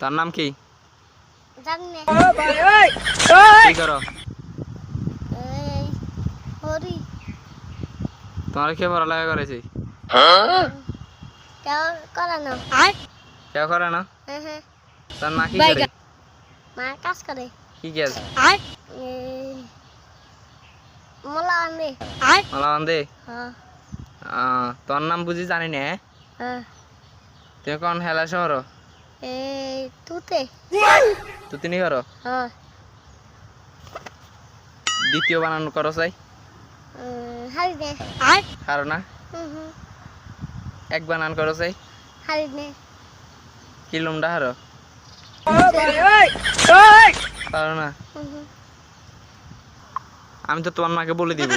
তার নাম কি? জানি না। কি করো? এই হরি তোমার কে পড়ালেখা করেছি? কেউ করে না। কেউ করে না? হ্যাঁ হ্যাঁ, তার মা কি করে? মা কাজ করে। কি কাজ? এই মোলা আনবে। মালা বান্ধে? হ্যাঁ তোর নাম বুঝি জানি না। হ্যাঁ। তুমি কোন হেলা শহর? এই তুতে। তুই তিনি করো? হ্যাঁ। দ্বিতীয় বানান করো চাই? হারি নে। হারো না? এক বানান করো চাই? হারি নে। কিলুমডা হারো? পারো না? আমি তো তোমার মাকে বলে দিব।